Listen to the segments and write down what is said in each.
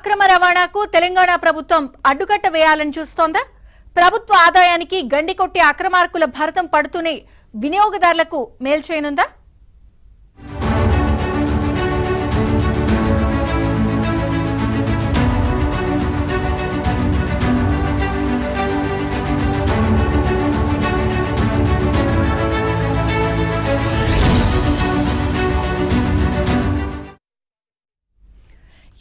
అక్రమ రవాణాకు తెలంగాణ ప్రభుత్వం అడ్డుకట్ట వేయాలని చూస్తోందా? ప్రభుత్వ ఆదాయానికి గండికొట్టి అక్రమార్కుల భరతం పడుతూనే వినియోగదారులకు మేలు చేయనుందా?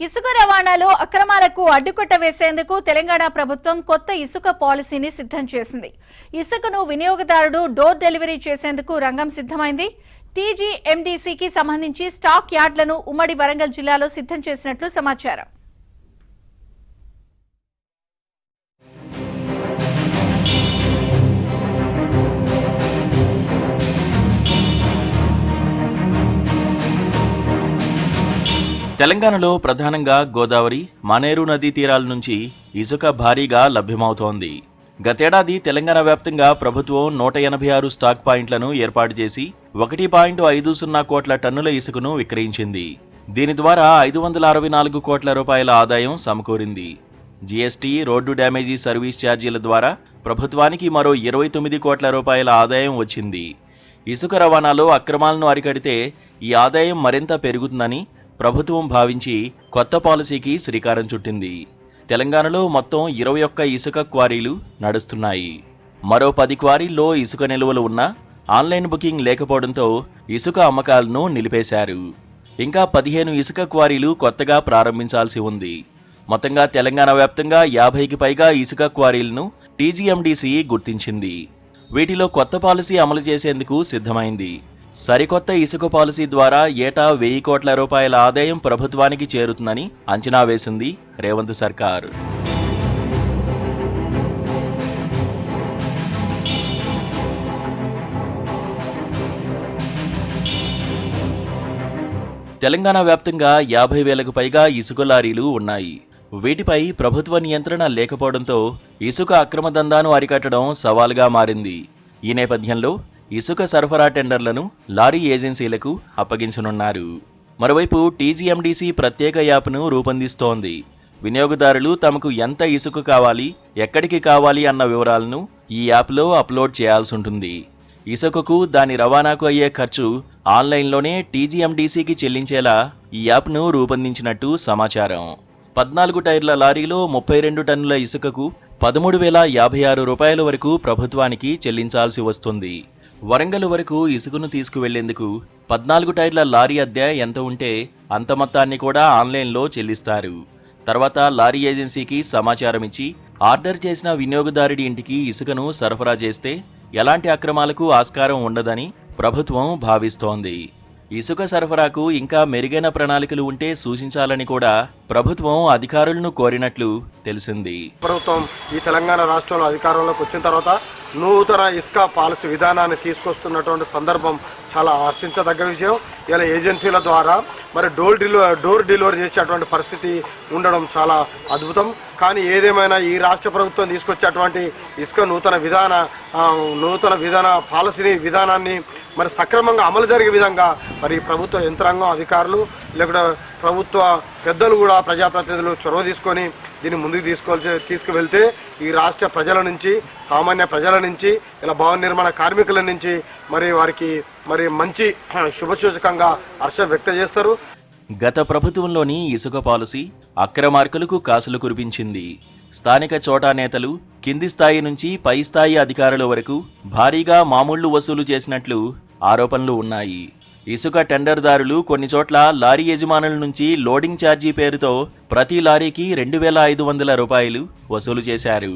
ఇసుక రవాణాలో అక్రమాలకు అడ్డుకట్ట వేసేందుకు తెలంగాణ ప్రభుత్వం కొత్త ఇసుక పాలసీని సిద్ధం చేసింది. ఇసుకను వినియోగదారుడు డోర్ డెలివరీ చేసేందుకు రంగం సిద్ధమైంది. టీజీఎండీసీకి సంబంధించి స్టాక్ యార్డులను ఉమ్మడి వరంగల్ జిల్లాలో సిద్ధం చేసినట్లు సమాచారం. తెలంగాణలో ప్రధానంగా గోదావరి, మానేరు నదీ తీరాల నుంచి ఇసుక భారీగా లభ్యమవుతోంది. గతేడాది తెలంగాణ వ్యాప్తంగా ప్రభుత్వం 186 స్టాక్ పాయింట్లను ఏర్పాటు చేసి 1.50 కోట్ల టన్నుల ఇసుకను విక్రయించింది. దీని ద్వారా 564 కోట్ల రూపాయల ఆదాయం సమకూరింది. జీఎస్టీ, రోడ్డు డ్యామేజీ సర్వీస్ ఛార్జీల ద్వారా ప్రభుత్వానికి మరో 29 కోట్ల రూపాయల ఆదాయం వచ్చింది. ఇసుక రవాణాలో అక్రమాలను అరికడితే ఈ ఆదాయం మరింత పెరుగుతుందని ప్రభుత్వం భావించి కొత్త పాలసీకి శ్రీకారం చుట్టింది. తెలంగాణలో మొత్తం 21 ఇసుక క్వారీలు నడుస్తున్నాయి. మరో 10 క్వారీల్లో ఇసుక నిల్వలు ఉన్నా ఆన్లైన్ బుకింగ్ లేకపోవడంతో ఇసుక అమ్మకాలను నిలిపేశారు. ఇంకా 15 ఇసుక క్వారీలు కొత్తగా ప్రారంభించాల్సి ఉంది. మొత్తంగా తెలంగాణ వ్యాప్తంగా 50కి పైగా ఇసుక క్వారీలను టీజీఎండీసీ గుర్తించింది. వీటిలో కొత్త పాలసీ అమలు చేసేందుకు సిద్ధమైంది. సరికొత్త ఇసుక పాలసీ ద్వారా ఏటా 1000 కోట్ల రూపాయల ఆదాయం ప్రభుత్వానికి చేరుతుందని అంచనా వేసింది రేవంత్ సర్కార్. తెలంగాణ వ్యాప్తంగా 50,000కు పైగా ఇసుక లారీలు ఉన్నాయి. వీటిపై ప్రభుత్వ నియంత్రణ లేకపోవడంతో ఇసుక అక్రమ దందాను అరికట్టడం సవాలుగా మారింది. ఈ నేపథ్యంలో ఇసుక సరఫరా టెండర్లను లారీ ఏజెన్సీలకు అప్పగించనున్నారు. మరోవైపు టీజీఎండీసీ ప్రత్యేక యాప్ను రూపొందిస్తోంది. వినియోగదారులు తమకు ఎంత ఇసుక కావాలి, ఎక్కడికి కావాలి అన్న వివరాలను ఈ యాప్లో అప్లోడ్ చేయాల్సి ఉంటుంది. ఇసుకకు, దాని రవాణాకు అయ్యే ఖర్చు ఆన్లైన్లోనే టీజీఎండీసీకి చెల్లించేలా ఈ యాప్ను రూపొందించినట్టు సమాచారం. 14 టైర్ల లారీలో 32 టన్నుల ఇసుకకు 13,056 రూపాయల వరకు ప్రభుత్వానికి చెల్లించాల్సి వస్తుంది. వరంగల్ వరకు ఇసుకను తీసుకువెళ్లేందుకు 14 టైర్ల లారీ అద్దె ఎంత ఉంటే అంత మొత్తాన్ని కూడా ఆన్లైన్లో చెల్లిస్తారు. తర్వాత లారీ ఏజెన్సీకి సమాచారం ఇచ్చి ఆర్డర్ చేసిన వినియోగదారుడి ఇంటికి ఇసుకను సరఫరా చేస్తే ఎలాంటి అక్రమాలకు ఆస్కారం ఉండదని ప్రభుత్వం భావిస్తోంది. ఇసుక సరఫరాకు ఇంకా మెరుగైన ప్రణాళికలు ఉంటే సూచించాలని కూడా ప్రభుత్వం అధికారులను కోరినట్లు తెలిసింది. ప్రభుత్వం ఈ తెలంగాణ రాష్ట్రంలో అధికారంలోకి వచ్చిన తర్వాత నూతన ఇసుక పాలసీ విధానాన్ని తీసుకొస్తున్నటువంటి సందర్భం చాలా హర్షించదగ్గ విషయం. ఇలా ఏజెన్సీల ద్వారా మరి డోర్ డెలివరీ చేసేటువంటి పరిస్థితి ఉండడం చాలా అద్భుతం. కానీ ఏదేమైనా ఈ రాష్ట్ర ప్రభుత్వం తీసుకొచ్చేటువంటి ఇసుక నూతన విధాన పాలసీని విధానాన్ని మరి సక్రమంగా అమలు జరిగే విధంగా మరి ప్రభుత్వ యంత్రాంగం, అధికారులు, లేకపోతే ప్రభుత్వ పెద్దలు కూడా, ప్రజాప్రతినిధులు చొరవ తీసుకొని దీన్ని ముందుకు తీసుకువెళ్తే ఈ రాష్ట్ర ప్రజల నుంచి, సామాన్య ప్రజల నుంచి, ఇలా భవన నిర్మాణ కార్మికుల నుంచి మరి వారికి మరి మంచి శుభసూచకంగా హర్షం వ్యక్తం చేస్తారు. గత ప్రభుత్వంలోని ఇసుక పాలసీ అక్రమార్కులకు కాసులు కురిపించింది. స్థానిక చోటా నేతలు కింది స్థాయి నుంచి పై స్థాయి అధికారుల వరకు భారీగా మామూళ్లు వసూలు చేసినట్లు ఆరోపణలు ఉన్నాయి. ఇసుక టెండర్దారులు కొన్ని చోట్ల లారీ యజమానుల నుంచి లోడింగ్ ఛార్జీ పేరుతో ప్రతి లారీకి 2,500 రూపాయలు వసూలు చేశారు.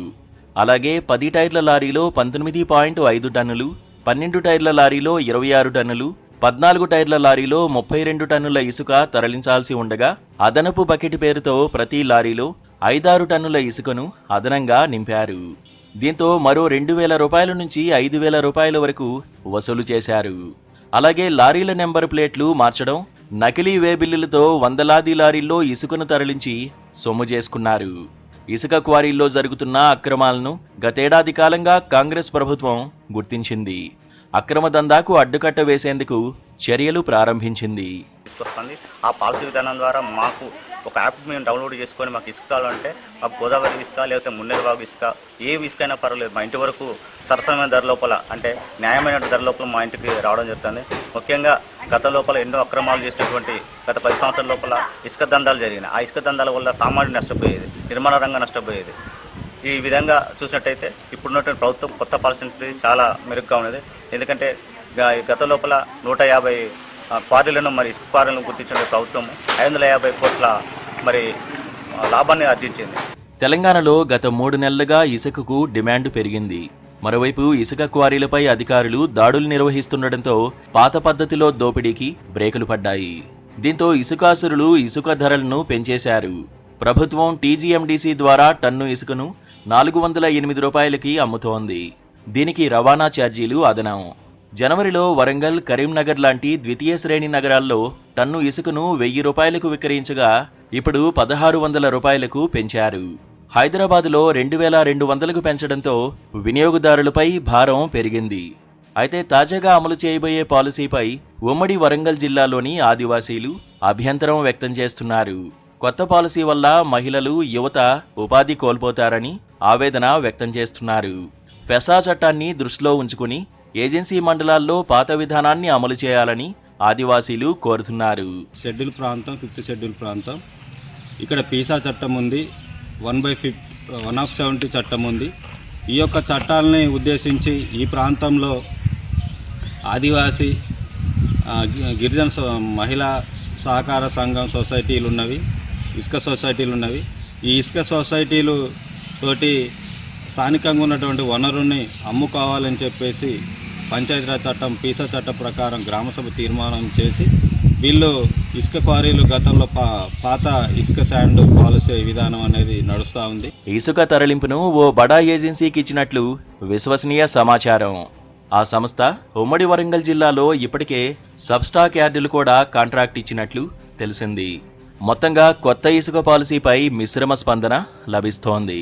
అలాగే 10 టైర్ల లారీలో 19.5 టన్నులు, 12 టైర్ల లారీలో 26 టన్నులు, 14 టైర్ల లారీలో 32 టన్నుల ఇసుక తరలించాల్సి ఉండగా అదనపు బకెట్ పేరుతో ప్రతి లారీలో 5-6 టన్నుల ఇసుకను అదనంగా నింపారు. దీంతో మరో 2,000 రూపాయల నుంచి 5,000 రూపాయల వరకు వసూలు చేశారు. అలాగే లారీల నెంబర్ ప్లేట్లు మార్చడం, నకిలీ వే బిల్లులతో వందలాది లారీల్లో ఇసుకను తరలించి సొమ్ము చేసుకున్నారు. ఇసుక క్వారీల్లో జరుగుతున్న అక్రమాలను గతేడాది కాలంగా కాంగ్రెస్ ప్రభుత్వం గుర్తించింది. అక్రమ దందాకు అడ్డుకట్ట వేసేందుకు చర్యలు ప్రారంభించింది. ఆ పాలసీ విధానం ద్వారా మాకు ఒక యాప్ మేము డౌన్లోడ్ చేసుకొని మాకు ఇసుక కావాలంటే మాకు గోదావరి ఇసుక లేకపోతే మున్నేరువాగు ఇసుక ఏ ఇసుక అయినా పర్వాలేదు మా ఇంటి వరకు సరసమైన ధర లోపల అంటే న్యాయమైన ధర లోపల మా ఇంటికి రావడం జరుగుతుంది. ముఖ్యంగా గత లోపల ఎన్నో అక్రమాలు చేసినటువంటి గత 10 సంవత్సరాల లోపల ఇసుక దందాలు జరిగినాయి. ఆ ఇసుక దందాల వల్ల సామాన్యుడు నష్టపోయేది, నిర్మాణ రంగం నష్టపోయేది. ఈ విధంగా చూసినట్టయితే ఇప్పుడున్నటువంటి ప్రభుత్వం కొత్త పాలసీ చాలా మెరుగ్గా ఉన్నది. ఎందుకంటే గత లోపల 150 క్వారీలను మరి ఇసుక క్వారీలను గుర్తించిన ప్రభుత్వం 550 కోట్ల మరి లాభాన్ని ఆర్జించింది. తెలంగాణలో గత 3 నెలలుగా ఇసుకకు డిమాండ్ పెరిగింది. మరోవైపు ఇసుక క్వారీలపై అధికారులు దాడులు నిర్వహిస్తుండటంతో పాత పద్ధతిలో దోపిడీకి బ్రేకులు పడ్డాయి. దీంతో ఇసుకాసురులు ఇసుక ధరలను పెంచేశారు. ప్రభుత్వం టీజీఎండీసీ ద్వారా టన్ను ఇసుకను 408 రూపాయలకి అమ్ముతోంది. దీనికి రవాణా ఛార్జీలు అదనం. జనవరిలో వరంగల్, కరీంనగర్ లాంటి ద్వితీయ శ్రేణి నగరాల్లో టన్ను ఇసుకను 1000 రూపాయలకు విక్రయించగా ఇప్పుడు 1600 రూపాయలకు పెంచారు. హైదరాబాదులో 2200కు పెంచడంతో వినియోగదారులపై భారం పెరిగింది. అయితే తాజాగా అమలు చేయబోయే పాలసీపై ఉమ్మడి వరంగల్ జిల్లాలోని ఆదివాసీలు అభ్యంతరం వ్యక్తం చేస్తున్నారు. కొత్త పాలసీ వల్ల మహిళలు, యువత ఉపాధి కోల్పోతారని ఆవేదన వ్యక్తం చేస్తున్నారు. ఫెసా చట్టాన్ని దృష్టిలో ఉంచుకుని ఏజెన్సీ మండలాల్లో పాత విధానాన్ని అమలు చేయాలని ఆదివాసీలు కోరుతున్నారు. షెడ్యూల్ ప్రాంతం, 5th షెడ్యూల్ ప్రాంతం, ఇక్కడ పీసా చట్టం ఉంది, 1/70 చట్టం ఉంది. ఈ యొక్క చట్టాలని ఉద్దేశించి ఈ ప్రాంతంలో ఆదివాసీ గిరిజన మహిళా సహకార సంఘం సొసైటీలు ఉన్నవి, ఇసుక సొసైటీలు ఉన్నవి. ఈ ఇసుక సొసైటీలు తోటి స్థానికంగా ఉన్నటువంటి వనరుని అమ్ముకోవాలని చెప్పేసి పంచాయతీరాజ్ చట్టం పీసా చట్టం ప్రకారం గ్రామసభ తీర్మానం చేసి వీళ్ళు ఇసుక క్వారీలు గతంలో పాత ఇసుక శాండ్ పాలసీ విధానం అనేది నడుస్తూ ఉంది. ఇసుక తరలింపును ఓ బడా ఏజెన్సీకి ఇచ్చినట్లు విశ్వసనీయ సమాచారం. ఆ సంస్థ ఉమ్మడి వరంగల్ జిల్లాలో ఇప్పటికే సబ్స్టాక్ యార్డులు కూడా కాంట్రాక్ట్ ఇచ్చినట్లు తెలిసింది. మొత్తంగా కొత్త ఇసుక పాలసీపై మిశ్రమ స్పందన లభిస్తోంది.